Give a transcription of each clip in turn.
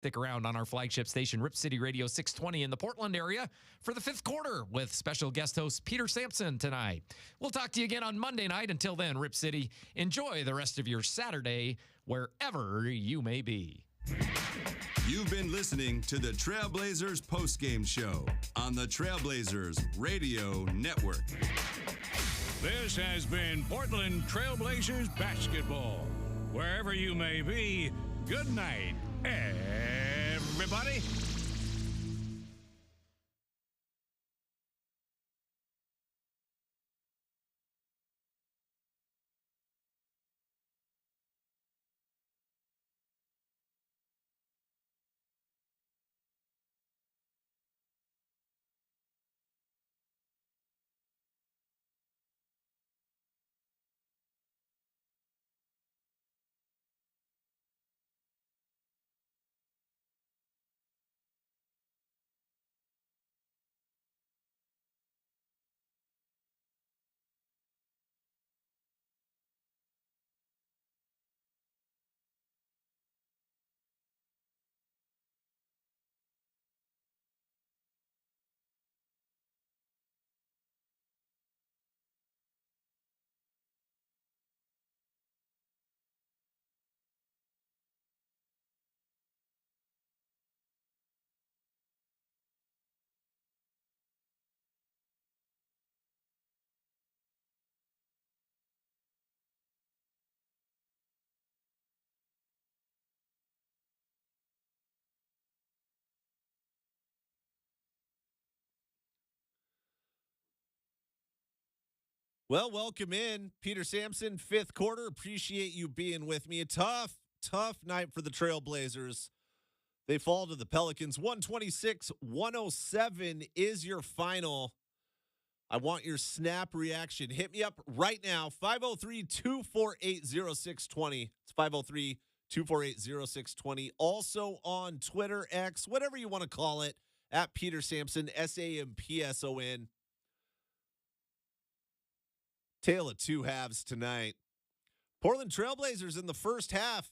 Stick around on our flagship station, Rip City Radio 620 in the Portland area for the fifth quarter with special guest host Peter Sampson tonight. We'll talk to you again on Monday night. Until then, Rip City, enjoy the rest of your Saturday wherever you may be. You've been listening to the Trailblazers postgame show on the Trailblazers Radio Network. This has been Portland Trailblazers basketball. Wherever you may be, good night, everybody. Well, welcome in, Peter Sampson, fifth quarter. Appreciate you being with me. A tough night for the Trailblazers. They fall to the Pelicans. 126-107 is your final. I want your snap reaction. Hit me up right now, 503-248-0620. It's 503-248-0620. Also on Twitter, X, whatever you want to call it, at Peter Sampson, SAMPSON. Tale of two halves tonight. Portland Trailblazers in the first half,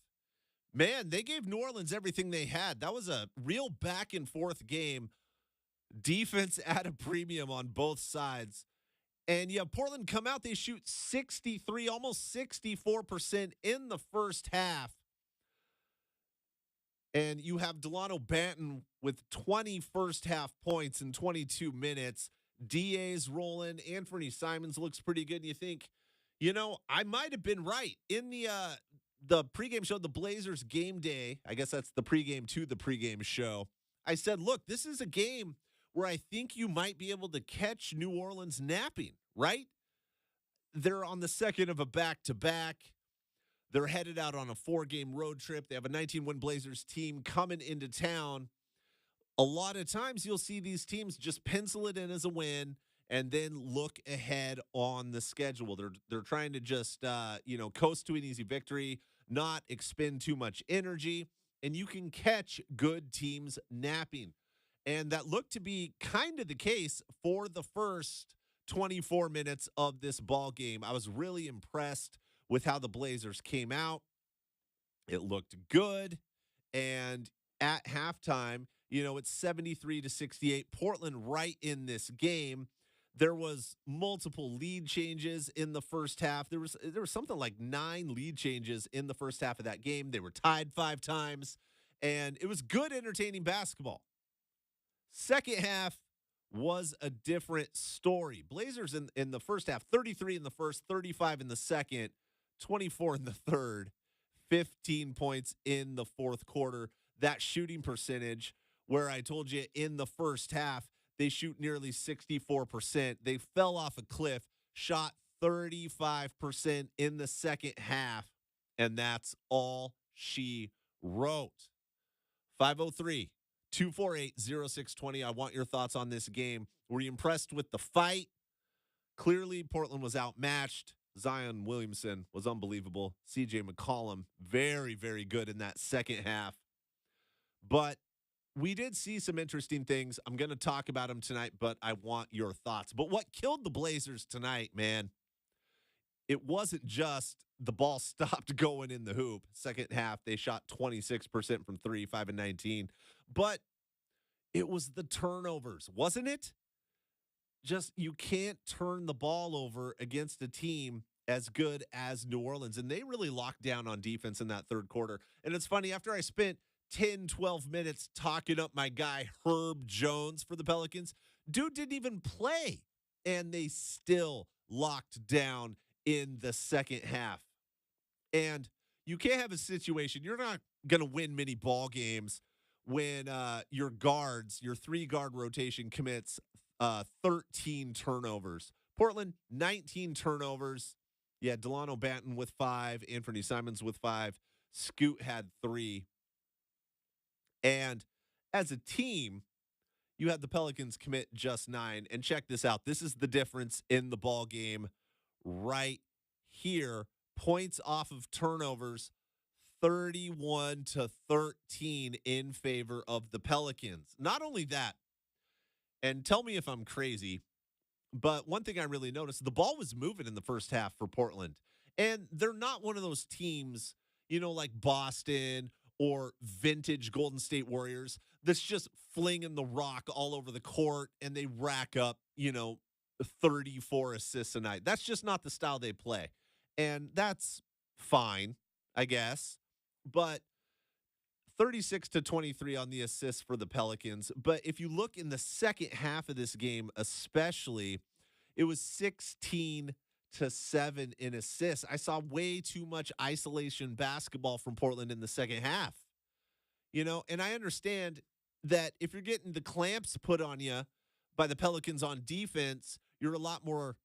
man, they gave New Orleans everything they had. That was a real back and forth game. Defense at a premium on both sides. And yeah, Portland come out, they shoot 63, almost 64% in the first half. And you have Delano Banton with 20 first half points in 22 minutes. DA's rolling. Anthony Simons looks pretty good. And you think, I might have been right. In the pregame show, the Blazers game day, I guess that's the pregame to the pregame show. I said, look, this is a game where I think you might be able to catch New Orleans napping, right? They're on the second of a back-to-back. They're headed out on a 4-game road trip. They have a 19-win Blazers team coming into town. A lot of times you'll see these teams just pencil it in as a win and then look ahead on the schedule. They're trying to just coast to an easy victory, not expend too much energy, and you can catch good teams napping. And that looked to be kind of the case for the first 24 minutes of this ball game. I was really impressed with how the Blazers came out. It looked good, and at halftime, it's 73-68. Portland right in this game. There was multiple lead changes in the first half. There was something like 9 lead changes in the first half of that game. They were tied 5 times, and it was good, entertaining basketball. Second half was a different story. Blazers in the first half, 33 in the first, 35 in the second, 24 in the third, 15 points in the fourth quarter. That shooting percentage, where I told you in the first half, they shoot nearly 64%. They fell off a cliff, shot 35% in the second half, and that's all she wrote. 503-248-0620. I want your thoughts on this game. Were you impressed with the fight? Clearly, Portland was outmatched. Zion Williamson was unbelievable. CJ McCollum, very, very good in that second half. But we did see some interesting things. I'm going to talk about them tonight, but I want your thoughts. But what killed the Blazers tonight, man, it wasn't just the ball stopped going in the hoop. Second half, they shot 26% from three, 5 and 19. But it was the turnovers, wasn't it? Just you can't turn the ball over against a team as good as New Orleans. And they really locked down on defense in that third quarter. And it's funny, after I spent 10, 12 minutes talking up my guy, Herb Jones, for the Pelicans, dude didn't even play. And they still locked down in the second half. And you can't have a situation, you're not going to win many ball games when your guards, your 3-guard rotation commits 13 turnovers. Portland, 19 turnovers. Yeah, Delano Banton with 5, Anthony Simons with 5, Scoot had 3. And as a team, you had the Pelicans commit just 9. And check this out. This is the difference in the ball game right here. Points off of turnovers, 31-13 in favor of the Pelicans. Not only that, and tell me if I'm crazy, but one thing I really noticed, the ball was moving in the first half for Portland. And they're not one of those teams, like Boston or vintage Golden State Warriors that's just flinging the rock all over the court and they rack up, 34 assists a night. That's just not the style they play. And that's fine, I guess. But 36-23 on the assists for the Pelicans. But if you look in the second half of this game, especially, it was 16-7 in assists. I saw way too much isolation basketball from Portland in the second half. And I understand that if you're getting the clamps put on you by the Pelicans on defense, you're a lot more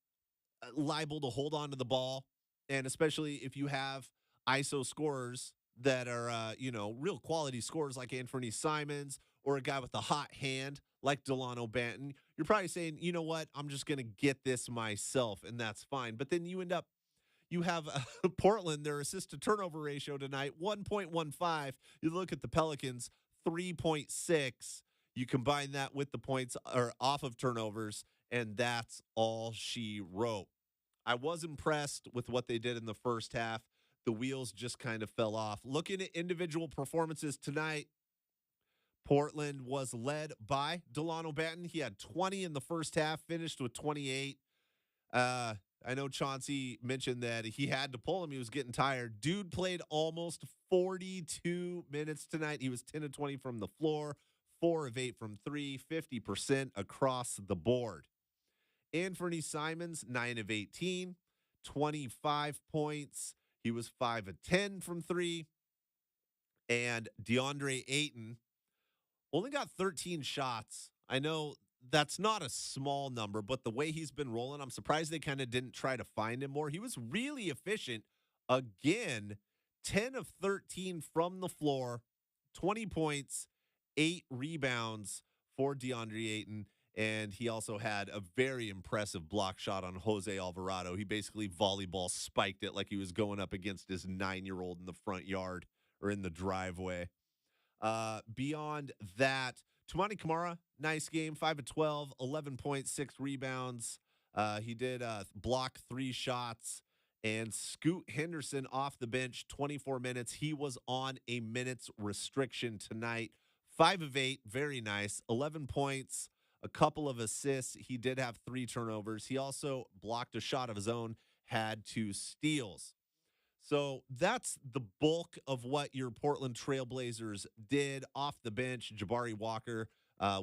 liable to hold on to the ball. And especially if you have ISO scorers that are, real quality scorers like Anthony Simons or a guy with a hot hand like Delano Banton, you're probably saying, you know what, I'm just going to get this myself, and that's fine. But then you have Portland, their assist to turnover ratio tonight, 1.15. You look at the Pelicans, 3.6. You combine that with the points or off of turnovers, and that's all she wrote. I was impressed with what they did in the first half. The wheels just kind of fell off. Looking at individual performances tonight, Portland was led by Delano Banton. He had 20 in the first half, finished with 28. I know Chauncey mentioned that he had to pull him. He was getting tired. Dude played almost 42 minutes tonight. He was 10 of 20 from the floor, 4 of 8 from 3, 50% across the board. Anthony Simons, 9 of 18, 25 points. He was 5 of 10 from 3. And DeAndre Ayton only got 13 shots. I know that's not a small number, but the way he's been rolling, I'm surprised they kind of didn't try to find him more. He was really efficient. Again, 10 of 13 from the floor, 20 points, 8 rebounds for DeAndre Ayton. And he also had a very impressive block shot on Jose Alvarado. He basically volleyball spiked it like he was going up against his 9-year-old in the front yard or in the driveway. Beyond that, Toumani Camara, nice game, 5 of 12, 11 points, 6 rebounds. He did block 3 shots. And Scoot Henderson off the bench, 24 minutes. He was on a minutes restriction tonight. 5 of 8, very nice. 11 points, a couple of assists. He did have 3 turnovers. He also blocked a shot of his own, had 2 steals. So that's the bulk of what your Portland Trailblazers did off the bench. Jabari Walker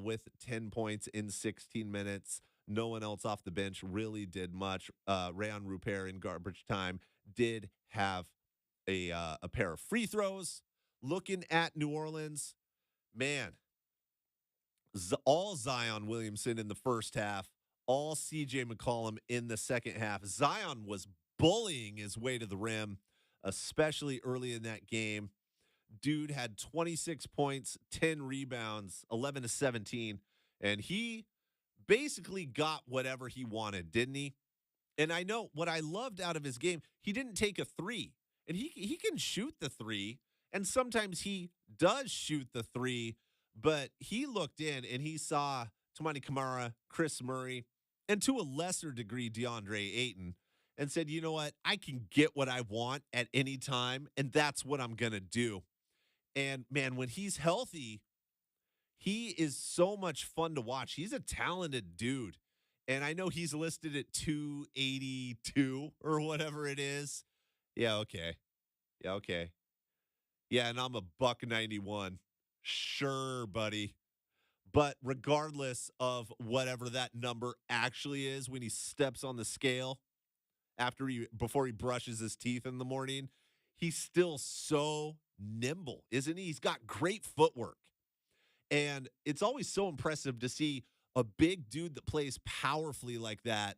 with 10 points in 16 minutes. No one else off the bench really did much. Rayon Rupert in garbage time did have a pair of free throws. Looking at New Orleans, man, all Zion Williamson in the first half, all CJ McCollum in the second half. Zion was bullying his way to the rim, especially early in that game. Dude had 26 points, 10 rebounds, 11 to 17, and he basically got whatever he wanted, didn't he? And I know what I loved out of his game, he didn't take a 3. And he can shoot the 3, and sometimes he does shoot the 3, but he looked in and he saw Toumani Camara, Chris Murray, and to a lesser degree DeAndre Ayton. and said, you know what? I can get what I want at any time, and that's what I'm going to do. And man, when he's healthy, he is so much fun to watch. He's a talented dude. And I know he's listed at 282 or whatever it is. Yeah, okay. Yeah, okay. Yeah, and I'm a buck 91. Sure, buddy. But regardless of whatever that number actually is when he steps on the scale before he brushes his teeth in the morning, he's still so nimble, isn't he? He's got great footwork. And it's always so impressive to see a big dude that plays powerfully like that,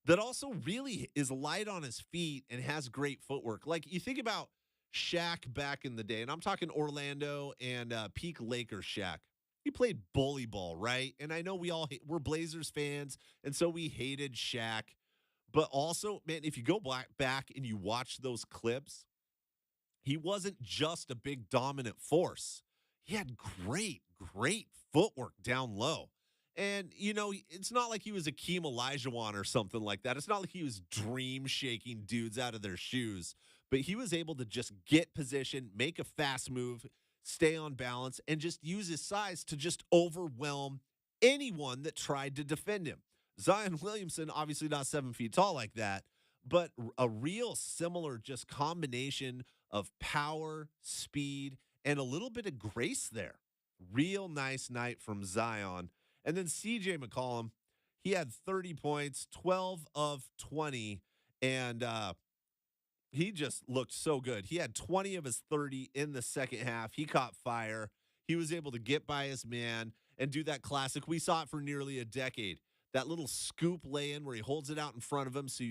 that also really is light on his feet and has great footwork. Like you think about Shaq back in the day, and I'm talking Orlando and peak Lakers Shaq. He played bully ball, right? And I know we're Blazers fans, and so we hated Shaq. But also, man, if you go back and you watch those clips, he wasn't just a big dominant force. He had great footwork down low. And, it's not like he was Akeem Olajuwon or something like that. It's not like he was dream shaking dudes out of their shoes. But he was able to just get position, make a fast move, stay on balance, and just use his size to just overwhelm anyone that tried to defend him. Zion Williamson, obviously not 7 feet tall like that, but a real similar just combination of power, speed, and a little bit of grace there. Real nice night from Zion. And then CJ McCollum, he had 30 points, 12 of 20, and he just looked so good. He had 20 of his 30 in the second half. He caught fire. He was able to get by his man and do that classic. We saw it for nearly a decade. That little scoop lay-in where he holds it out in front of him, so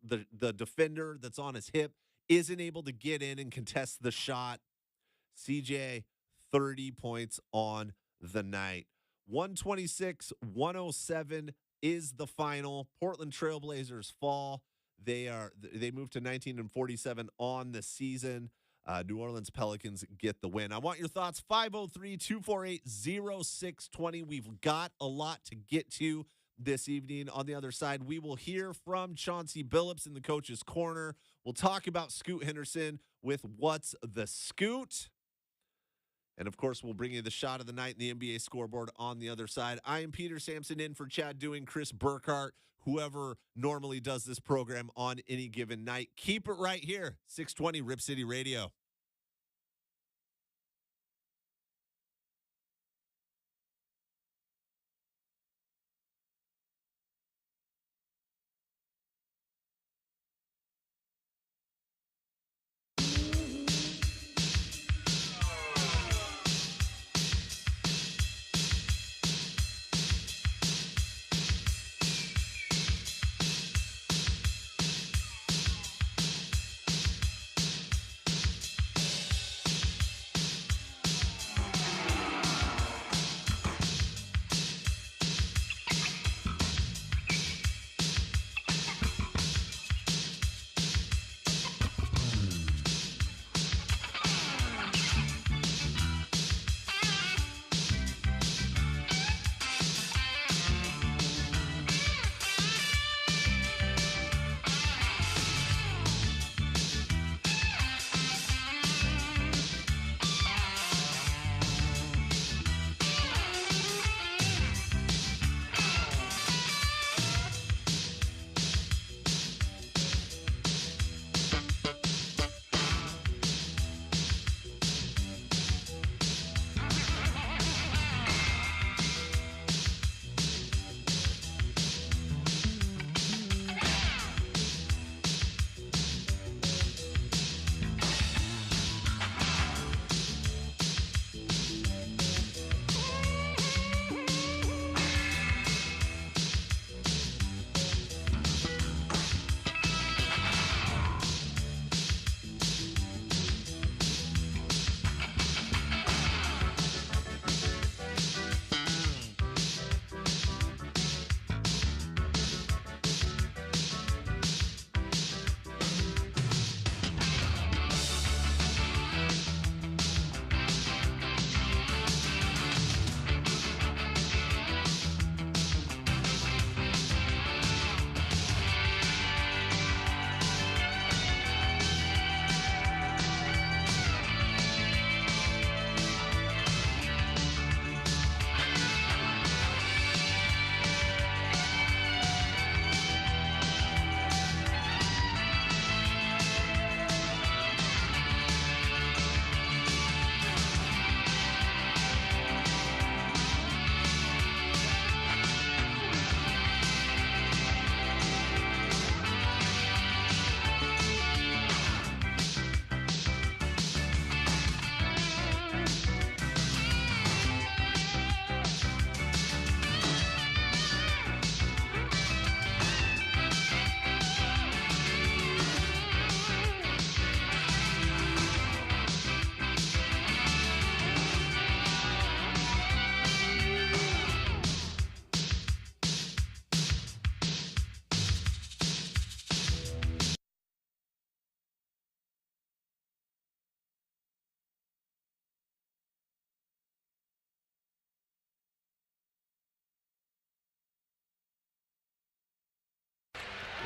the defender that's on his hip isn't able to get in and contest the shot. CJ, 30 points on the night. 126-107 is the final. Portland Trailblazers fall. They move to 19-47 on the season. New Orleans Pelicans get the win. I want your thoughts. 503-248-0620. We've got a lot to get to this evening. On the other side, we will hear from Chauncey Billups in the coach's corner. We'll talk about Scoot Henderson with What's the Scoot? And, of course, we'll bring you the shot of the night in the NBA scoreboard on the other side. I am Peter Sampson in for Chad Doing, Chris Burkhart, whoever normally does this program on any given night. Keep it right here, 620 Rip City Radio.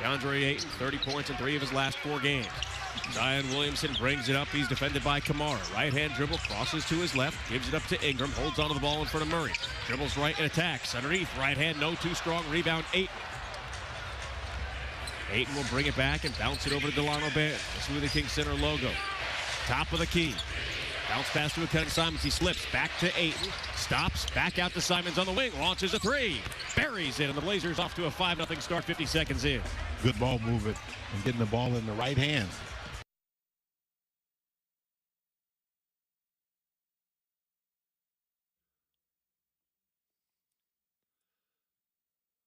DeAndre Ayton, 30 points in 3 of his last 4 games. Zion Williamson brings it up. He's defended by Kamara. Right-hand dribble, crosses to his left, gives it up to Ingram, holds onto the ball in front of Murray. Dribbles right and attacks. Underneath, right hand, no too strong. Rebound, Ayton. Ayton will bring it back and bounce it over to Delano Bear. The Smoothie King Center logo. Top of the key. Bounce pass to Kevin Simons. He slips back to Ayton. Stops. Back out to Simons on the wing. Launches a 3. Buries it. And the Blazers off to a 5-0 start 50 seconds in. Good ball movement and getting the ball in the right hands.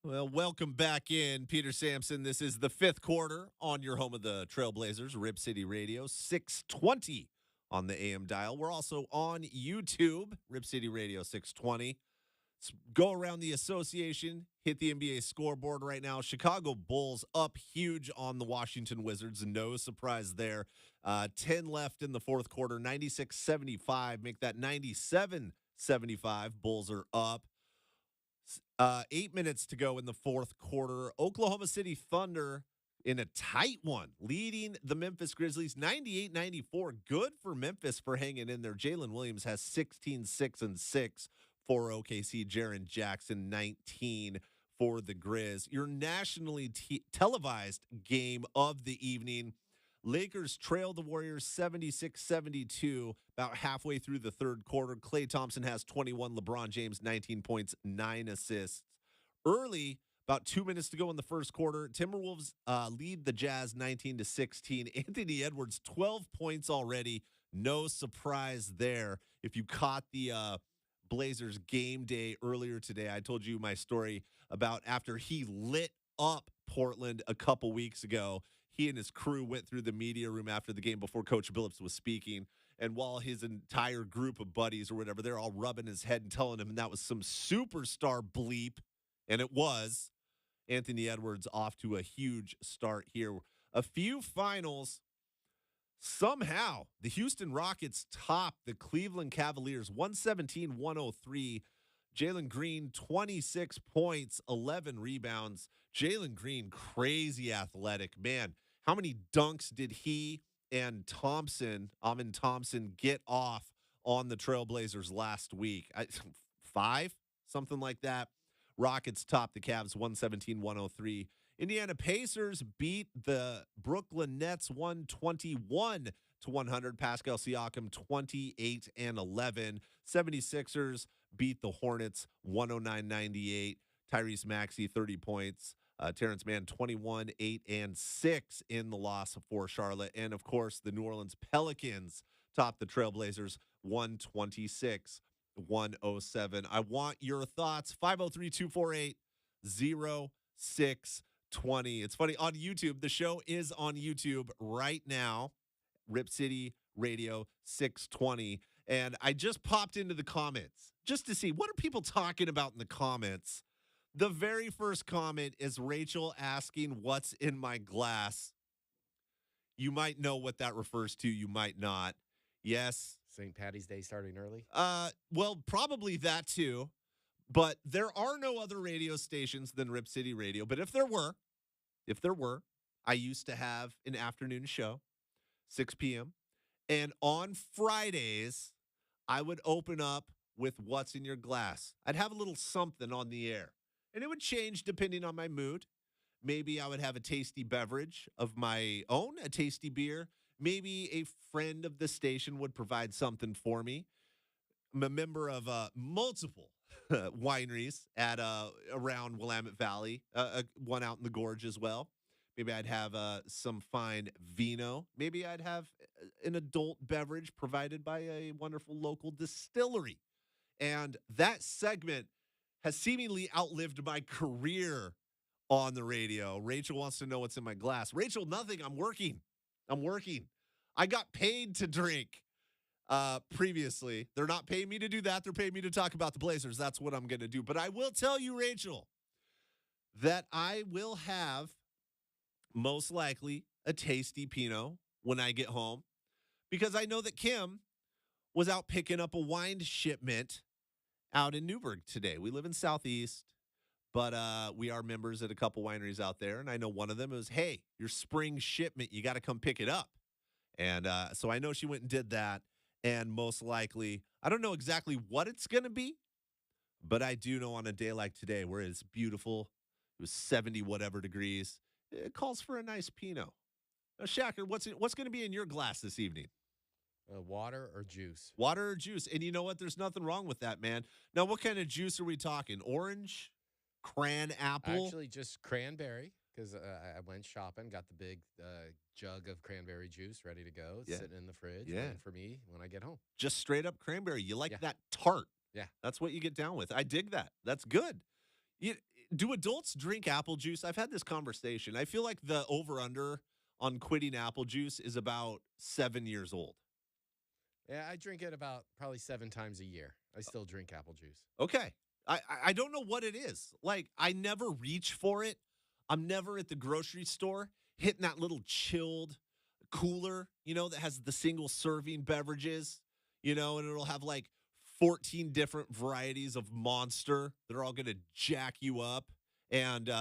Well, welcome back in, Peter Sampson. This is the 5th quarter on your home of the Trailblazers, Rip City Radio, 620 on the AM dial. We're also on YouTube, Rip City Radio 620. Let's go around the association, hit the NBA scoreboard right now. Chicago Bulls up huge on the Washington Wizards. No surprise there. 10 left in the 4th quarter, 96-75. Make that 97-75. Bulls are up. 8 minutes to go in the 4th quarter. Oklahoma City Thunder in a tight one, leading the Memphis Grizzlies 98-94. Good for Memphis for hanging in there. Jalen Williams has 16, 6, and 6 for OKC. Jaren Jackson, 19 for the Grizz. Your nationally televised game of the evening. Lakers trail the Warriors 76-72 about halfway through the 3rd quarter. Klay Thompson has 21. LeBron James, 19 points, 9 assists. Early, about 2 minutes to go in the 1st quarter, Timberwolves lead the Jazz 19-16. Anthony Edwards, 12 points already. No surprise there. If you caught the Blazers game day earlier today, I told you my story about after he lit up Portland a couple weeks ago. He and his crew went through the media room after the game before Coach Billups was speaking. And while his entire group of buddies or whatever, they're all rubbing his head and telling him that was some superstar bleep. And it was. Anthony Edwards off to a huge start here. A few finals. Somehow, the Houston Rockets top the Cleveland Cavaliers 117-103. Jalen Green, 26 points, 11 rebounds. Jalen Green, crazy athletic. Man, how many dunks did he and Amin Thompson, get off on the Trailblazers last week? 5? Something like that. Rockets top the Cavs 117-103. Indiana Pacers beat the Brooklyn Nets 121-100. Pascal Siakam 28 and 11. 76ers beat the Hornets 109-98. Tyrese Maxey 30 points. Terrence Mann 21, 8, and 6 in the loss for Charlotte. And of course, the New Orleans Pelicans topped the Trailblazers 126-107. I want your thoughts. 503-248-0620. It's funny, on YouTube, the show is on YouTube right now. Rip City Radio 620. And I just popped into the comments just to see what are people talking about in the comments. The very first comment is Rachel asking what's in my glass. You might know what that refers to. You might not. Yes. St. Patty's Day starting early? Well, probably that too. But there are no other radio stations than Rip City Radio. But if there were, I used to have an afternoon show, 6 p.m. And on Fridays, I would open up with what's in your glass. I'd have a little something on the air. And it would change depending on my mood. Maybe I would have a tasty beverage of my own, a tasty beer. Maybe a friend of the station would provide something for me. I'm a member of multiple wineries at around Willamette Valley, one out in the Gorge as well. Maybe I'd have some fine vino. Maybe I'd have an adult beverage provided by a wonderful local distillery. And that segment has seemingly outlived my career on the radio. Rachel wants to know what's in my glass. Rachel, nothing. I'm working. I got paid to drink previously. They're not paying me to do that. They're paying me to talk about the Blazers. That's what I'm going to do. But I will tell you, Rachel, that I will have most likely a tasty Pinot when I get home because I know that Kim was out picking up a wine shipment out in Newburgh today. We live in Southeast. but we are members at a couple wineries out there, and I know one of them is, hey, your spring shipment, you got to come pick it up. And so I know she went and did that, and most likely, I don't know exactly what it's going to be, but I do know on a day like today where it's beautiful, it was 70 whatever degrees, it calls for a nice Pinot. Now, Shacker, what's going to be in your glass this evening? Water or juice? Water or juice. And you know what? There's nothing wrong with that, man. Now, what kind of juice are we talking? Orange? Cran apple? Actually, just cranberry, because I went shopping, got the big jug of cranberry juice ready to go. It's sitting in the fridge waiting for me when I get home. Just straight up cranberry. You like that tart. Yeah. That's what you get down with. I dig that. That's good. Do adults drink apple juice? I've had this conversation. I feel like the over-under on quitting apple juice is about 7 years old. Yeah, I drink it about probably 7 times a year. I still drink apple juice. Okay. I don't know what it is. Like, I never reach for it. I'm never at the grocery store hitting that little chilled cooler, that has the single serving beverages, and it'll have like 14 different varieties of Monster that are all going to jack you up and,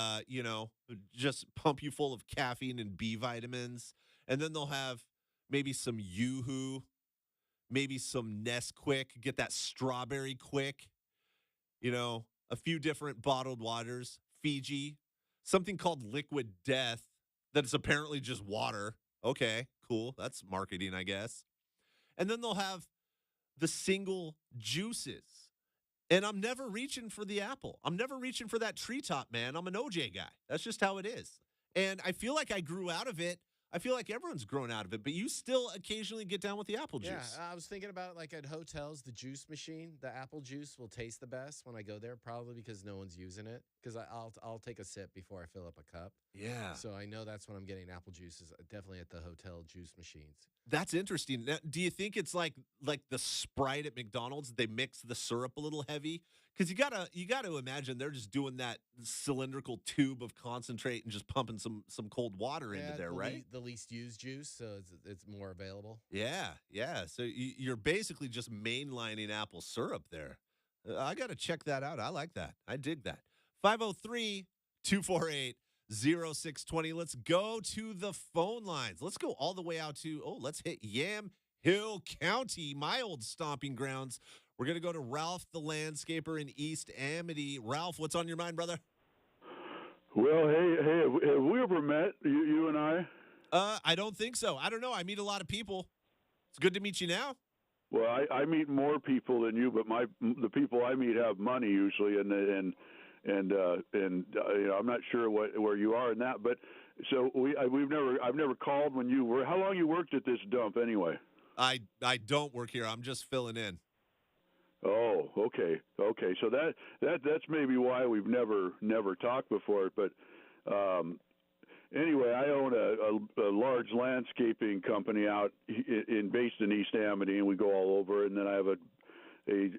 just pump you full of caffeine and B vitamins. And then they'll have maybe some Yoo-Hoo, maybe some Nesquik, get that strawberry quick, a few different bottled waters, Fiji, something called Liquid Death that is apparently just water. Okay, cool. That's marketing, I guess. And then they'll have the single juices. And I'm never reaching for the apple. I'm never reaching for that treetop, man. I'm an OJ guy. That's just how it is. And I feel like I grew out of it. I feel like everyone's grown out of it, but you still occasionally get down with the apple juice. Yeah, I was thinking about like at hotels, the juice machine, the apple juice will taste the best when I go there, probably because no one's using it. Because I'll take a sip before I fill up a cup. Yeah. So I know that's when I'm getting apple juice is definitely at the hotel juice machines. That's interesting. Now, do you think it's like the Sprite at McDonald's? They mix the syrup a little heavy? Because you gotta imagine they're just doing that cylindrical tube of concentrate and just pumping some cold water into there, right? The least used juice, so it's more available. Yeah. So you're basically just mainlining apple syrup there. I got to check that out. I like that. I dig that. 503-248-0620. Let's go to the phone lines. Let's go all the way out to, let's hit Yamhill County, my old stomping grounds. We're going to go to Ralph, the landscaper in East Amity. Ralph, what's on your mind, brother? Well, hey, have we ever met, you and I? I don't think so. I don't know. I meet a lot of people. It's good to meet you now. Well, I meet more people than you, but the people I meet have money usually, and I'm not sure where you are in that. But so I've never called when you were. How long you worked at this dump anyway? I don't work here. I'm just filling in. Oh, okay. So that's maybe why we've never talked before. But anyway, I own a large landscaping company out based in East Amity, and we go all over. And then I have a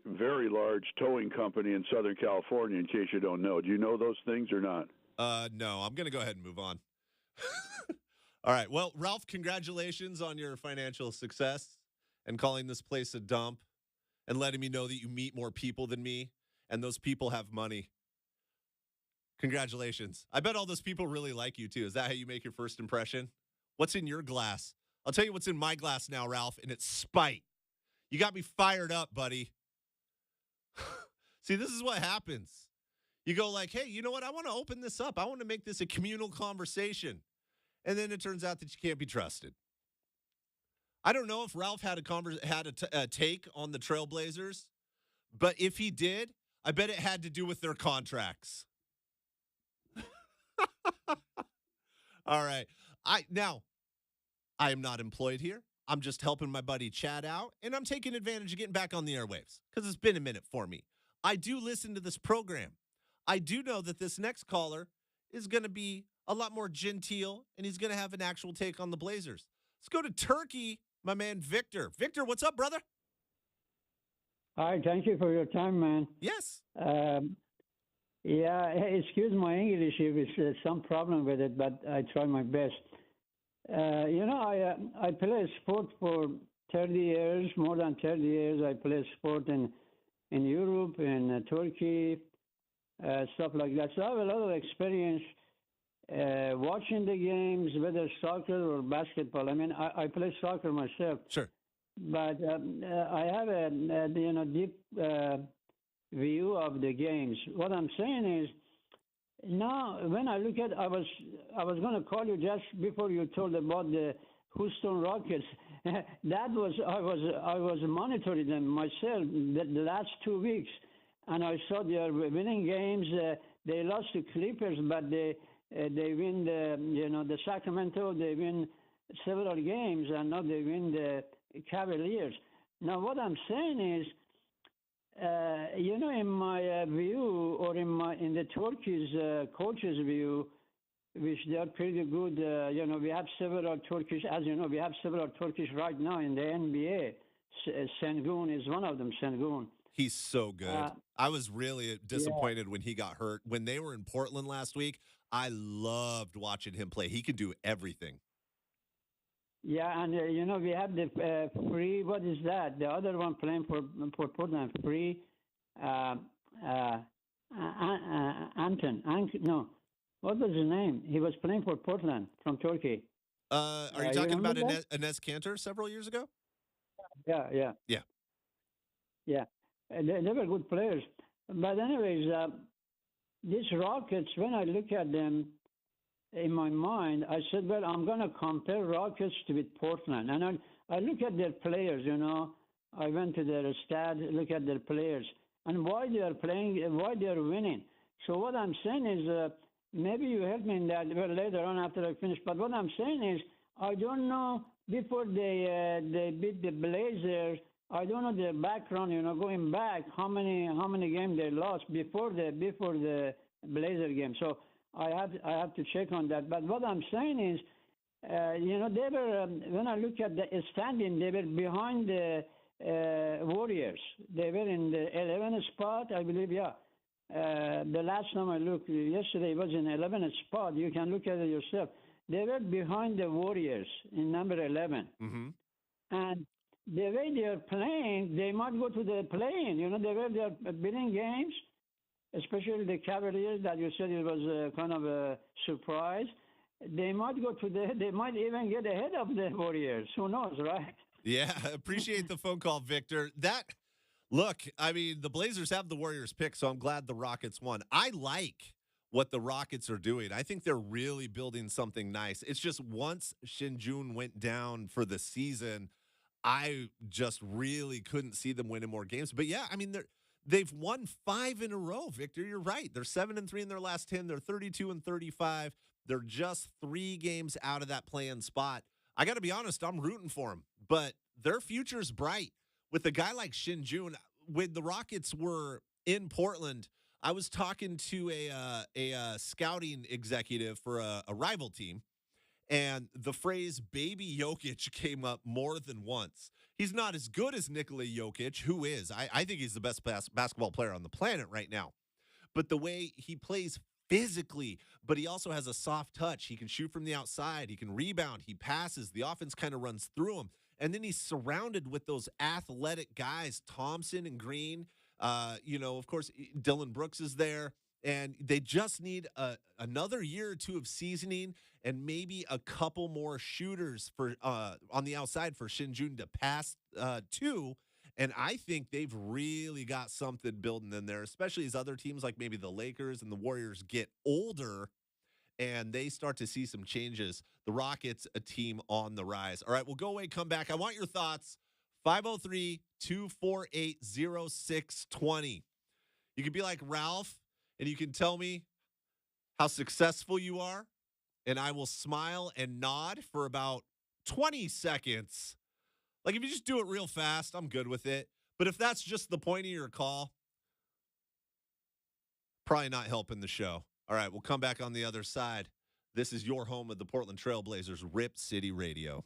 very large towing company in Southern California, in case you don't know. Do you know those things or not? No, I'm going to go ahead and move on. All right. Well, Ralph, congratulations on your financial success and calling this place a dump and letting me know that you meet more people than me and those people have money. Congratulations. I bet all those people really like you, too. Is that how you make your first impression? What's in your glass? I'll tell you what's in my glass now, Ralph, and it's spite. You got me fired up, buddy. See, this is what happens. You go like, hey, you know what? I want to open this up. I want to make this a communal conversation. And then it turns out that you can't be trusted. I don't know if Ralph had a take on the Trailblazers, but if he did, I bet it had to do with their contracts. All right. I am not employed here. I'm just helping my buddy Chad out, and I'm taking advantage of getting back on the airwaves because it's been a minute for me. I do listen to this program. I do know that this next caller is going to be a lot more genteel, and he's going to have an actual take on the Blazers. Let's go to Turkey, my man Victor. Victor, what's up, brother? Hi, thank you for your time, man. Yes. Yeah, excuse my English if it's some problem with it, but I try my best. I play sport for 30 years, more than 30 years. I play sport in Europe, in Turkey, stuff like that. So I have a lot of experience watching the games, whether soccer or basketball. I mean, I play soccer myself. Sure. But I have a deep view of the games. What I'm saying is, now when I look at, I was going to call you just before you told about the Houston Rockets. That was I was monitoring them myself the last 2 weeks, and I saw they are winning games. They lost to Clippers, but they win the Sacramento. They win several games, and now they win the Cavaliers. Now, what I'm saying is, in my view, or in the Turkish coaches' view, which they are pretty good. We have several Turkish, as you know, we have several Turkish right now in the NBA. Sengun is one of them. Sengun. He's so good. I was really disappointed when he got hurt. When they were in Portland last week, I loved watching him play. He could do everything. Yeah, and we have the free. What is that? The other one playing for Portland, free. Anton. No, what was his name? He was playing for Portland from Turkey. Are you talking about Enes Kanter several years ago? Yeah. They were good players. But anyways, these Rockets, when I look at them in my mind, I said, well, I'm going to compare Rockets with Portland. And I look at their players, I went to their stats, look at their players, and why they are playing, why they are winning. So what I'm saying is, maybe you help me in that later on after I finish. But what I'm saying is, I don't know, before they beat the Blazers, I don't know their background, going back, how many games they lost before the Blazer game. So I have to check on that. But what I'm saying is, they were, when I look at the standing, they were behind the Warriors. They were in the 11th spot, I believe, yeah. The last time I looked, yesterday, it was in 11th spot. You can look at it yourself. They were behind the Warriors in number 11. Mm-hmm. And the way they are playing, they might go to the play-in. The way they are winning games, especially the Cavaliers that you said it was kind of a surprise. They might they might even get ahead of the Warriors. Who knows, right? Yeah, appreciate the phone call, Victor. Look, I mean, the Blazers have the Warriors pick, so I'm glad the Rockets won. I like what the Rockets are doing. I think they're really building something nice. It's just once Shinjun went down for the season, I just really couldn't see them winning more games. But yeah, I mean, they've won 5 in a row, Victor. You're right. They're 7-3 in their last 10. They're 32-35. They're just 3 games out of that play-in spot. I got to be honest, I'm rooting for them, but their future's bright. With a guy like Shinjun, when the Rockets were in Portland, I was talking to a scouting executive for a rival team, and the phrase "baby Jokic" came up more than once. He's not as good as Nikola Jokic, who is. I think he's the best basketball player on the planet right now. But the way he plays physically, but he also has a soft touch. He can shoot from the outside. He can rebound. He passes. The offense kind of runs through him. And then he's surrounded with those athletic guys, Thompson and Green. Of course, Dylan Brooks is there. And they just need another year or two of seasoning and maybe a couple more shooters for on the outside for Shinjun to pass to. And I think they've really got something building in there, especially as other teams like maybe the Lakers and the Warriors get older and they start to see some changes. The Rockets, a team on the rise. All right, we'll go away, come back. I want your thoughts. 503-248-0620. You can be like Ralph, and you can tell me how successful you are, and I will smile and nod for about 20 seconds. Like, if you just do it real fast, I'm good with it. But if that's just the point of your call, probably not helping the show. All right, we'll come back on the other side. This is your home of the Portland Trail Blazers, Rip City Radio.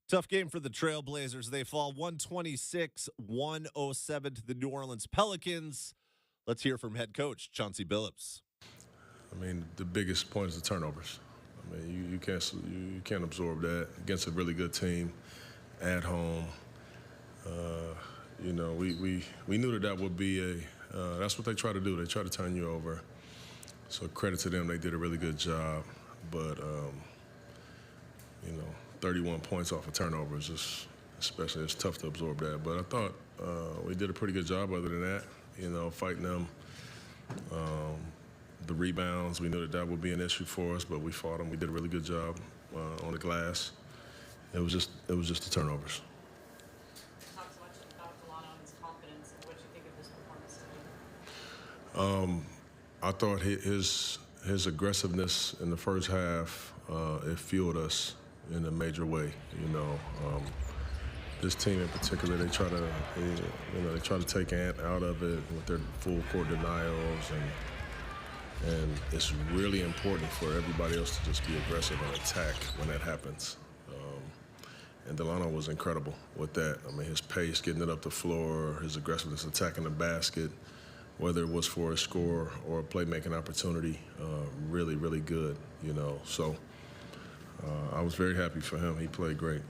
Tough game for the Trailblazers. They fall 126-107 to the New Orleans Pelicans. Let's hear from head coach Chauncey Billups. I mean, the biggest point is the turnovers. I mean, you can't absorb that against a really good team at home. You know, we knew that would be that's what they try to do. They try to turn you over. So credit to them, they did a really good job. But you know, 31 points off of turnovers, especially it's tough to absorb that. But I thought we did a pretty good job other than that. You know, fighting them. The rebounds, we knew that would be an issue for us, but we fought them. We did a really good job on the glass. It was just the turnovers. Talk so much about Delano and his confidence, and what you think of his performance today? I thought his aggressiveness in the first half it fueled us in a major way. You know, this team in particular, they try to take Ant out of it with their full court denials and it's really important for everybody else to just be aggressive and attack when that happens. And Delano was incredible with that. I mean, his pace, getting it up the floor, his aggressiveness, attacking the basket, whether it was for a score or a playmaking opportunity, really, really good, you know. So I was very happy for him. He played great.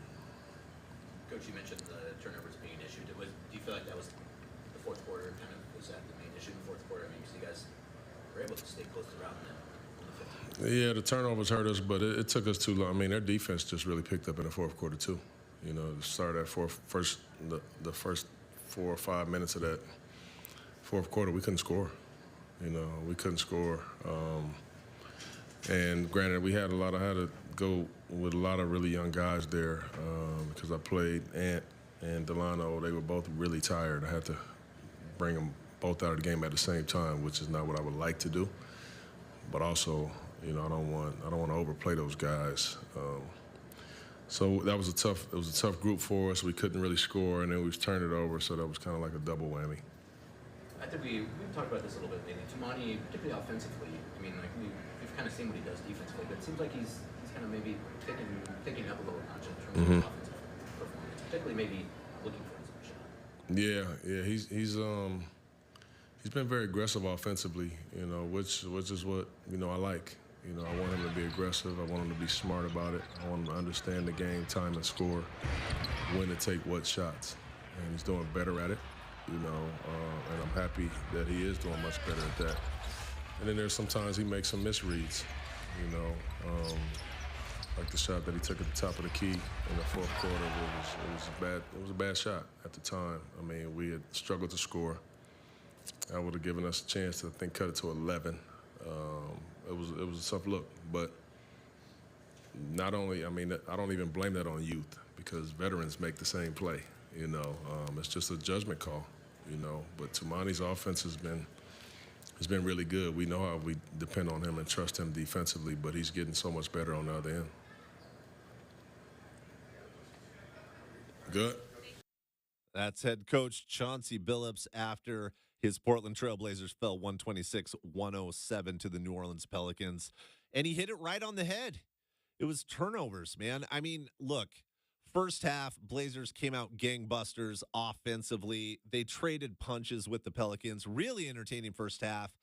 Coach, you mentioned the turnovers being an issue. Do you feel like that was the fourth quarter kind of, was that the main issue in the fourth quarter? I mean, because you guys were able to stay close throughout on the 15th. Yeah, the turnovers hurt us, but it took us too long. I mean, their defense just really picked up in the fourth quarter too. You know, the start of that the first 4 or 5 minutes of that fourth quarter, we couldn't score. You know, we couldn't score. And granted, I had to go with a lot of really young guys there because I played Ant and Delano. They were both really tired. I had to bring them both out of the game at the same time, which is not what I would like to do. But also, you know, I don't want to overplay those guys. So that was a tough group for us. We couldn't really score, and then we turned it over, so that was kind of like a double whammy. I think we've talked about this a little bit lately. Toumani, particularly offensively, I mean, like we've kind of seen what he does defensively, but it seems like he's kind of maybe picking up a little notch in terms of his offensive performance, particularly maybe looking for his own shot. Yeah, he's been very aggressive offensively, you know, which is what, you know, I like. You know, I want him to be aggressive. I want him to be smart about it. I want him to understand the game, time and score, when to take what shots. And he's doing better at it, you know, and I'm happy that he is doing much better at that. And then there's sometimes he makes some misreads, you know, like the shot that he took at the top of the key in the fourth quarter. It was a bad shot at the time. I mean, we had struggled to score. That would have given us a chance to, I think, cut it to 11. It was a tough look, but not only, I mean, I don't even blame that on youth because veterans make the same play, you know. It's just a judgment call, you know. But Toumani's offense has been really good. We know how we depend on him and trust him defensively, but he's getting so much better on the other end. Good. That's head coach Chauncey Billups after his Portland Trailblazers fell 126-107 to the New Orleans Pelicans. And he hit it right on the head. It was turnovers, man. I mean, look, first half, Blazers came out gangbusters offensively. They traded punches with the Pelicans. Really entertaining first half.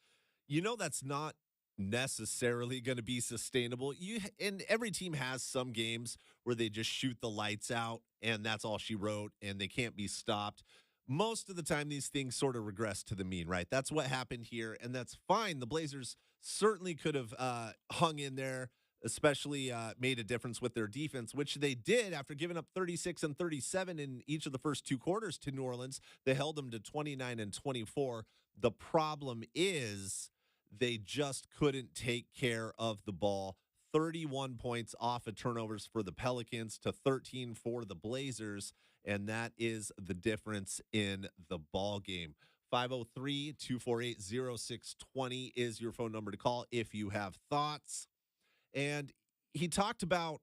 You know that's not necessarily going to be sustainable. And every team has some games where they just shoot the lights out, and that's all she wrote, and they can't be stopped. Most of the time, these things sort of regress to the mean, right? That's what happened here, and that's fine. The Blazers certainly could have hung in there, especially made a difference with their defense, which they did after giving up 36 and 37 in each of the first two quarters to New Orleans. They held them to 29 and 24. The problem is they just couldn't take care of the ball. 31 points off of turnovers for the Pelicans to 13 for the Blazers, and that is the difference in the ball game. 503-248-0620 is your phone number to call if you have thoughts. And he talked about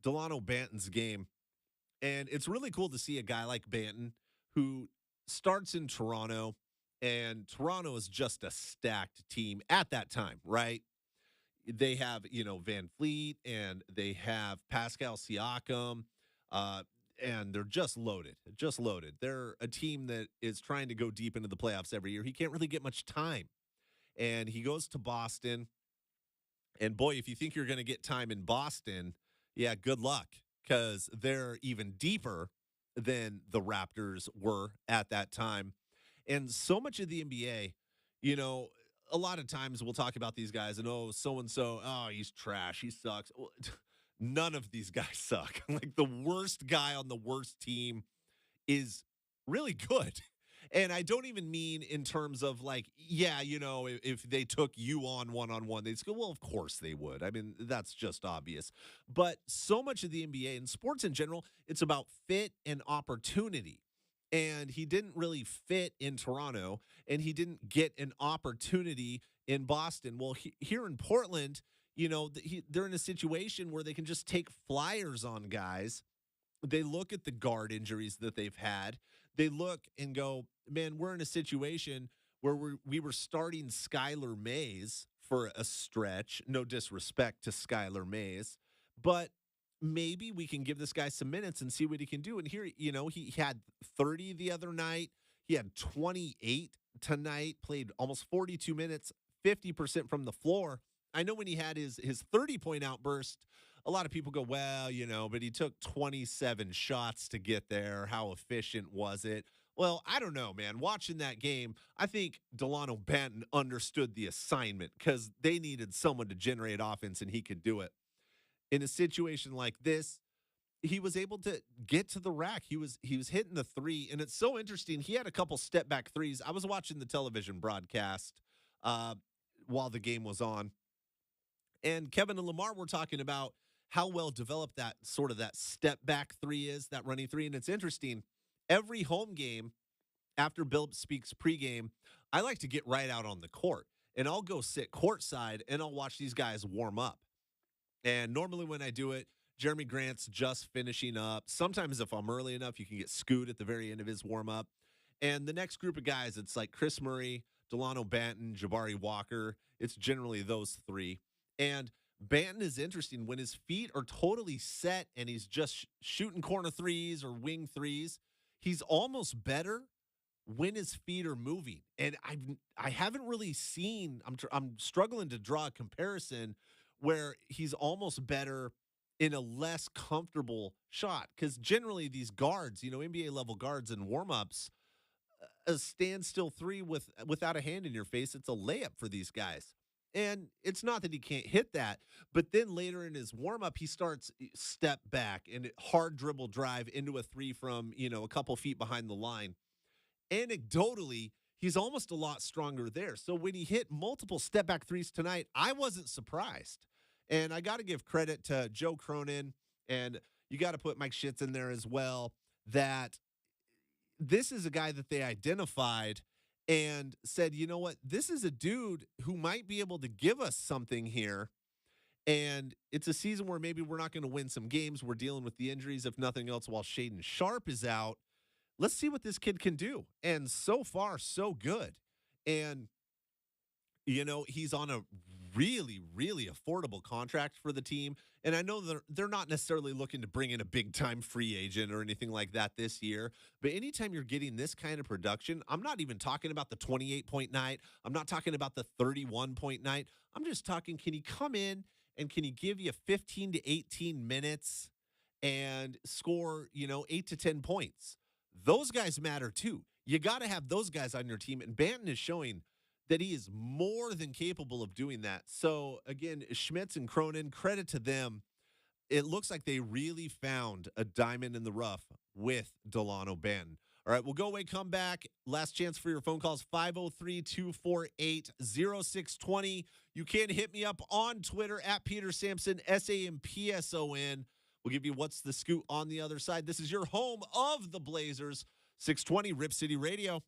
Delano Banton's game, and it's really cool to see a guy like Banton who starts in Toronto, and Toronto is just a stacked team at that time, right? They have, Van Fleet, and they have Pascal Siakam. And they're just loaded, just loaded. They're a team that is trying to go deep into the playoffs every year. He can't really get much time. And he goes to Boston. And boy, if you think you're going to get time in Boston, yeah, good luck, because they're even deeper than the Raptors were at that time. And so much of the NBA, you know, a lot of times we'll talk about these guys and, oh, so-and-so, oh, he's trash, he sucks. Well, none of these guys suck. Like, the worst guy on the worst team is really good. And I don't even mean in terms of like, yeah, you know, if they took you on one-on-one, they'd go, well, of course they would. I mean, that's just obvious. But so much of the NBA and sports in general, it's about fit and opportunity. And he didn't really fit in Toronto, and he didn't get an opportunity in Boston. Well, here in Portland, you know, they're in a situation where they can just take flyers on guys. They look at the guard injuries that they've had. They look and go, man, we're in a situation where we were starting Skylar Mays for a stretch. No disrespect to Skylar Mays, but maybe we can give this guy some minutes and see what he can do. And here, you know, he had 30 the other night. He had 28 tonight, played almost 42 minutes, 50% from the floor. I know when he had his 30-point outburst, a lot of people go, well, you know, but he took 27 shots to get there. How efficient was it? Well, I don't know, man. Watching that game, I think Delano Banton understood the assignment because they needed someone to generate offense, and he could do it. In a situation like this, he was able to get to the rack. He was hitting the three, and it's so interesting. He had a couple step-back threes. I was watching the television broadcast while the game was on, and Kevin and Lamar were talking about how well developed that sort of that step-back three is, that running three. And it's interesting. Every home game, after Bill speaks pregame, I like to get right out on the court, and I'll go sit courtside, and I'll watch these guys warm up. And normally when I do it, Jeremy Grant's just finishing up. Sometimes if I'm early enough, you can get Scoot at the very end of his warm-up. And the next group of guys, it's like Chris Murray, Delano Banton, Jabari Walker. It's generally those three. And Banton is interesting. When his feet are totally set and he's just shooting corner threes or wing threes, he's almost better when his feet are moving. And I haven't really seen, I'm struggling to draw a comparison where he's almost better in a less comfortable shot. Because generally these guards, you know, NBA level guards and warm-ups, a standstill three without a hand in your face, it's a layup for these guys. And it's not that he can't hit that, but then later in his warm-up, he starts step back and hard dribble drive into a three from, you know, a couple feet behind the line. Anecdotally, he's almost a lot stronger there. So when he hit multiple step-back threes tonight, I wasn't surprised. And I got to give credit to Joe Cronin, and you got to put Mike Schitz in there as well, that this is a guy that they identified and said, you know what, this is a dude who might be able to give us something here. And it's a season where maybe we're not going to win some games. We're dealing with the injuries, if nothing else, while Shaedon Sharpe is out. Let's see what this kid can do. And so far, so good. And, you know, he's on a really, really affordable contract for the team. And I know they're not necessarily looking to bring in a big-time free agent or anything like that this year. But anytime you're getting this kind of production, I'm not even talking about the 28-point night. I'm not talking about the 31-point night. I'm just talking, can he come in and can he give you 15 to 18 minutes and score, you know, 8 to 10 points? Those guys matter too. You got to have those guys on your team. And Banton is showing that he is more than capable of doing that. So, again, Schmitz and Cronin, credit to them. It looks like they really found a diamond in the rough with Delano Banton. All right, we'll go away, come back. Last chance for your phone calls, 503-248-0620. You can hit me up on Twitter, at Peter Sampson, SAMPSON. We'll give you What's the Scoot on the other side. This is your home of the Blazers, 620 Rip City Radio.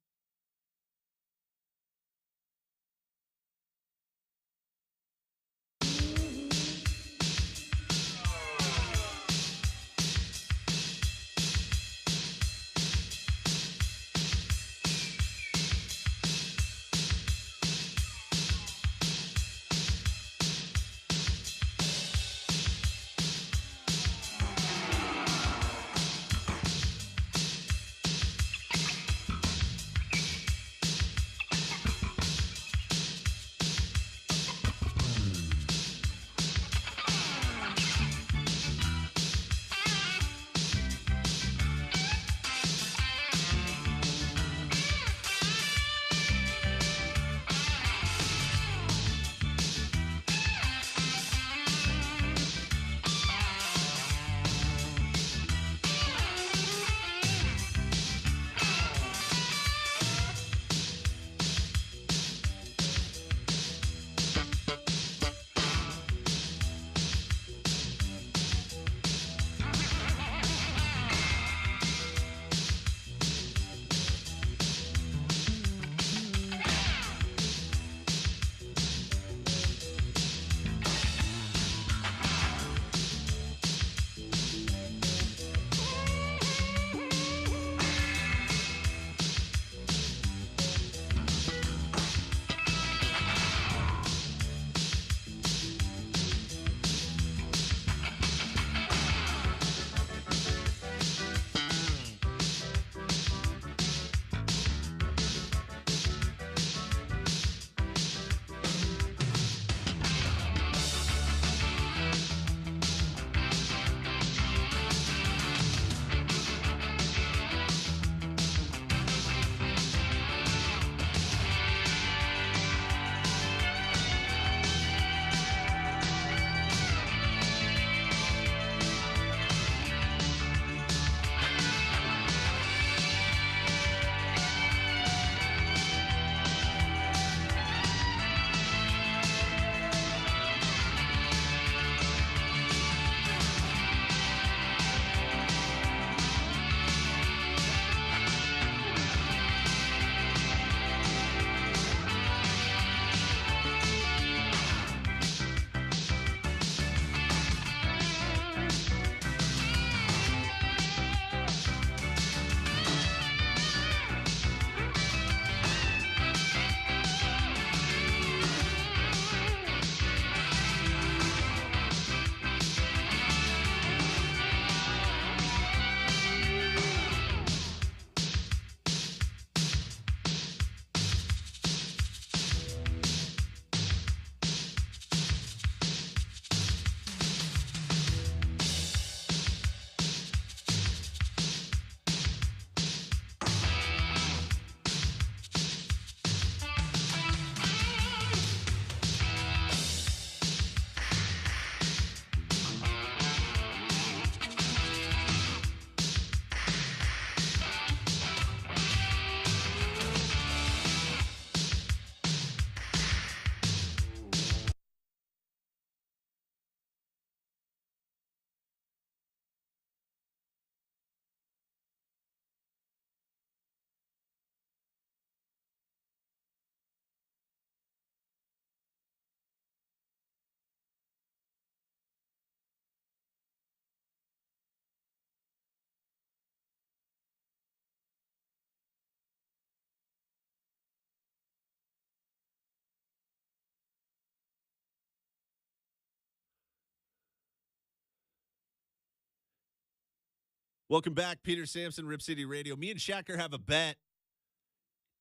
Welcome back, Peter Sampson, Rip City Radio. Me and Shacker have a bet.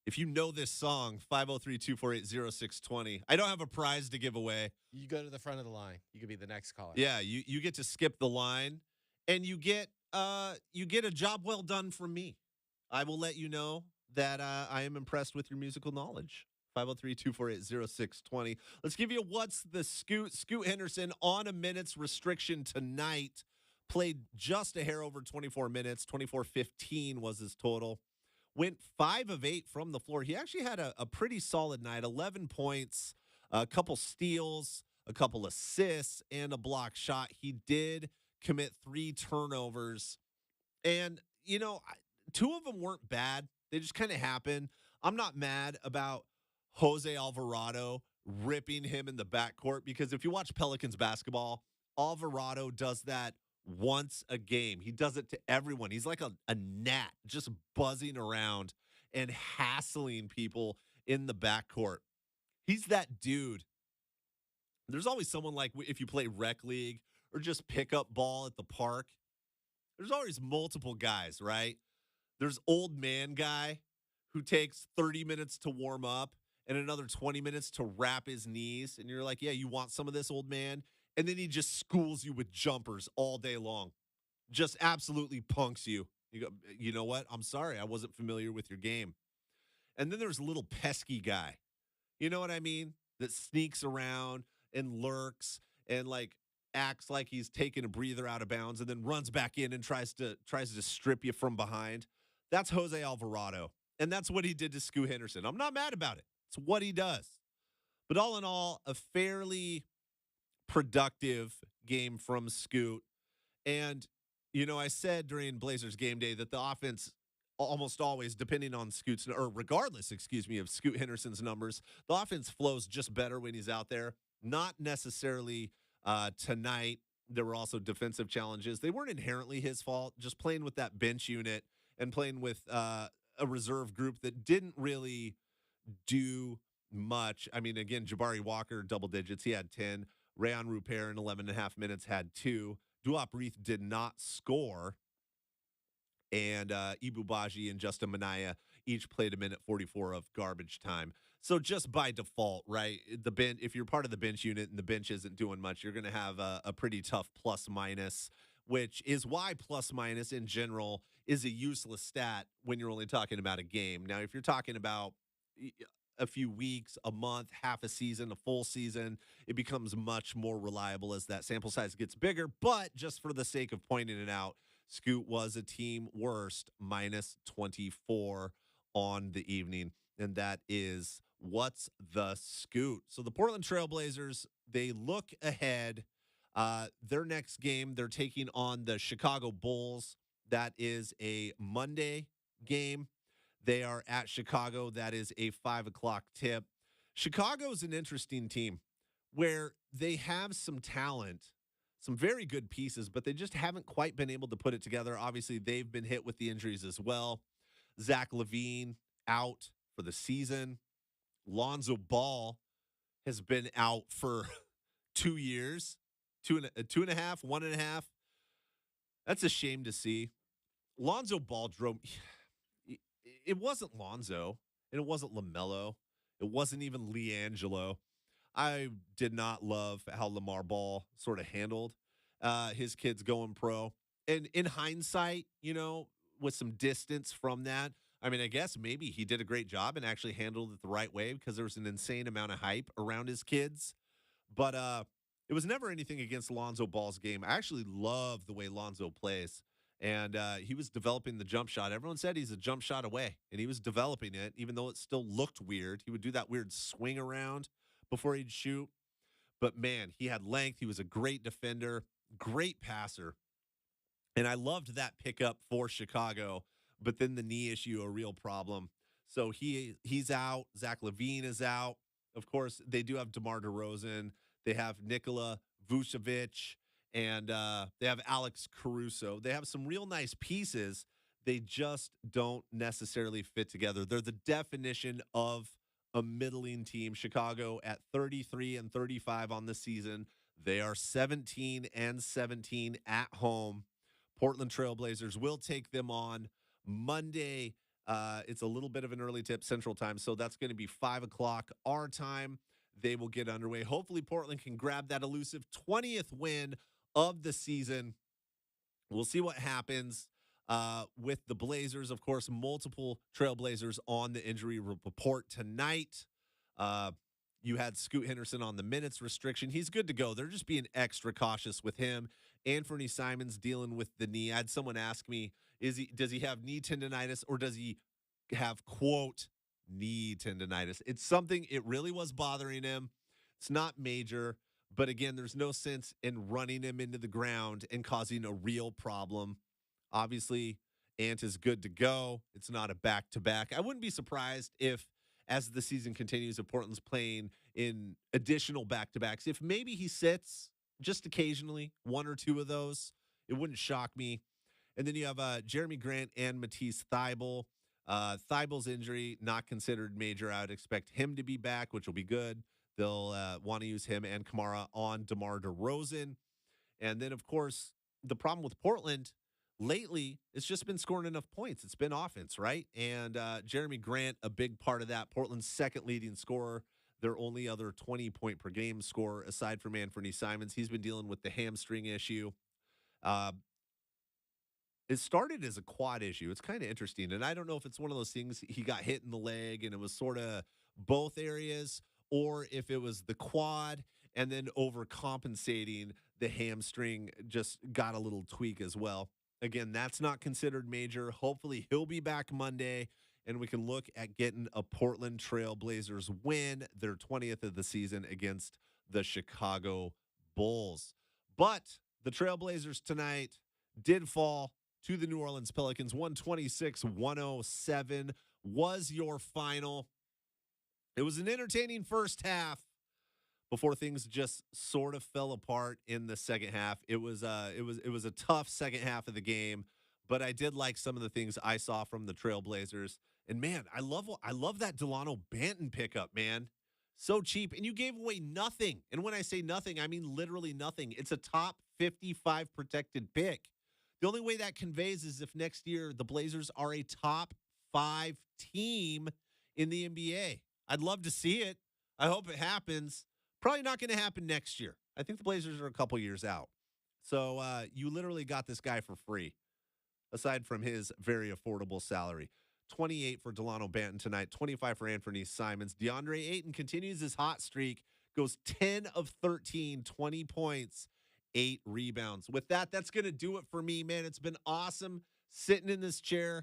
If you know this song, 503-248-0620. I don't have a prize to give away. You go to the front of the line. You could be the next caller. Yeah, you get to skip the line, and you get a job well done from me. I will let you know that I am impressed with your musical knowledge. 503-248-0620. Let's give you what's the Scoot. Scoot Henderson on a minutes restriction tonight. Played just a hair over 24 minutes. 24:15 was his total. Went 5 of 8 from the floor. He actually had a pretty solid night. 11 points, a couple steals, a couple assists, and a block shot. He did commit 3 turnovers. And, 2 of them weren't bad. They just kind of happened. I'm not mad about Jose Alvarado ripping him in the backcourt because if you watch Pelicans basketball, Alvarado does that once a game. He does it to everyone. He's like a gnat just buzzing around and hassling people in the backcourt. He's that dude. There's always someone like if you play rec league or just pick up ball at the park, there's always multiple guys, right? There's old man guy who takes 30 minutes to warm up and another 20 minutes to wrap his knees. And you're like, yeah, you want some of this, old man? And then he just schools you with jumpers all day long. Just absolutely punks you. You go, you know what? I'm sorry. I wasn't familiar with your game. And then there's a little pesky guy. You know what I mean? That sneaks around and lurks and acts like he's taking a breather out of bounds and then runs back in and tries to strip you from behind. That's Jose Alvarado. And that's what he did to Scoot Henderson. I'm not mad about it. It's what he does. But all in all, a fairly productive game from Scoot. And, I said during Blazers game day that the offense almost always, depending on Scoot's, or regardless, of Scoot Henderson's numbers, the offense flows just better when he's out there. Not necessarily tonight. There were also defensive challenges. They weren't inherently his fault, just playing with that bench unit and playing with a reserve group that didn't really do much. I mean, again, Jabari Walker, double digits. He had 10. Rayon Rupert in 11 and a half minutes had 2. Duop Reith did not score. And Ibu Baji and Justin Minaya each played a minute 44 of garbage time. So just by default, right, the bench, if you're part of the bench unit and the bench isn't doing much, you're going to have a pretty tough plus minus, which is why plus minus in general is a useless stat when you're only talking about a game. Now, if you're talking about a few weeks, a month, half a season, a full season, it becomes much more reliable as that sample size gets bigger. But just for the sake of pointing it out, Scoot was a team worst, minus 24 on the evening. And that is what's the Scoot. So the Portland Trailblazers, they look ahead. Their next game, they're taking on the Chicago Bulls. That is a Monday game. They are at Chicago. That is a 5 o'clock tip. Chicago is an interesting team where they have some talent, some very good pieces, but they just haven't quite been able to put it together. Obviously, they've been hit with the injuries as well. Zach LaVine out for the season. Lonzo Ball has been out for 2 years, two and a half, 1.5. That's a shame to see. Lonzo Ball drove. It wasn't Lonzo, and it wasn't LaMelo. It wasn't even LiAngelo. I did not love how Lamar Ball sort of handled his kids going pro. And in hindsight, with some distance from that, I mean, I guess maybe he did a great job and actually handled it the right way because there was an insane amount of hype around his kids. But it was never anything against Lonzo Ball's game. I actually love the way Lonzo plays. And he was developing the jump shot. Everyone said he's a jump shot away, and he was developing it, even though it still looked weird. He would do that weird swing around before he'd shoot. But, man, he had length. He was a great defender, great passer. And I loved that pickup for Chicago, but then the knee issue, a real problem. So he's out. Zach LaVine is out. Of course, they do have DeMar DeRozan. They have Nikola Vucevic. And they have Alex Caruso. They have some real nice pieces. They just don't necessarily fit together. They're the definition of a middling team. Chicago at 33-35 on the season. They are 17-17 at home. Portland Trailblazers will take them on Monday. It's a little bit of an early tip Central Time, so that's going to be 5 o'clock our time. They will get underway. Hopefully, Portland can grab that elusive 20th win of the season. We'll see what happens with the Blazers. Of course, multiple Trailblazers on the injury report tonight. You had Scoot Henderson on the minutes restriction. He's good to go. They're just being extra cautious with him. Anthony Simons dealing with the knee. I had someone ask me, does he have knee tendonitis or does he have, quote, knee tendonitis? It's something, it really was bothering him. It's not major. But again, there's no sense in running him into the ground and causing a real problem. Obviously, Ant is good to go. It's not a back-to-back. I wouldn't be surprised if, as the season continues, if Portland's playing in additional back-to-backs, if maybe he sits just occasionally, one or two of those, it wouldn't shock me. And then you have Jeremy Grant and Matisse Thybulle. Thybulle's injury, not considered major. I would expect him to be back, which will be good. They'll want to use him and Kamara on DeMar DeRozan. And then, of course, the problem with Portland lately, it's just been scoring enough points. It's been offense, right? And Jeremy Grant, a big part of that. Portland's second leading scorer, their only other 20-point per game scorer, aside from Anthony Simons. He's been dealing with the hamstring issue. It started as a quad issue. It's kind of interesting. And I don't know if it's one of those things he got hit in the leg and it was sort of both areas, or if it was the quad and then overcompensating, the hamstring just got a little tweak as well. Again, that's not considered major. Hopefully he'll be back Monday and we can look at getting a Portland Trail Blazers win, their 20th of the season against the Chicago Bulls. But the Trailblazers tonight did fall to the New Orleans Pelicans. 126-107 was your final. It was an entertaining first half before things just sort of fell apart in the second half. It was a tough second half of the game, but I did like some of the things I saw from the Trailblazers. And man, I love that Delano Banton pickup, man. So cheap, and you gave away nothing. And when I say nothing, I mean literally nothing. It's a top 55 protected pick. The only way that conveys is if next year the Blazers are a top 5 team in the NBA. I'd love to see it. I hope it happens. Probably not going to happen next year. I think the Blazers are a couple years out. So you literally got this guy for free, aside from his very affordable salary. 28 for Delano Banton tonight, 25 for Anthony Simons. DeAndre Ayton continues his hot streak, goes 10 of 13, 20 points, 8 rebounds. With that, that's going to do it for me, man. It's been awesome sitting in this chair,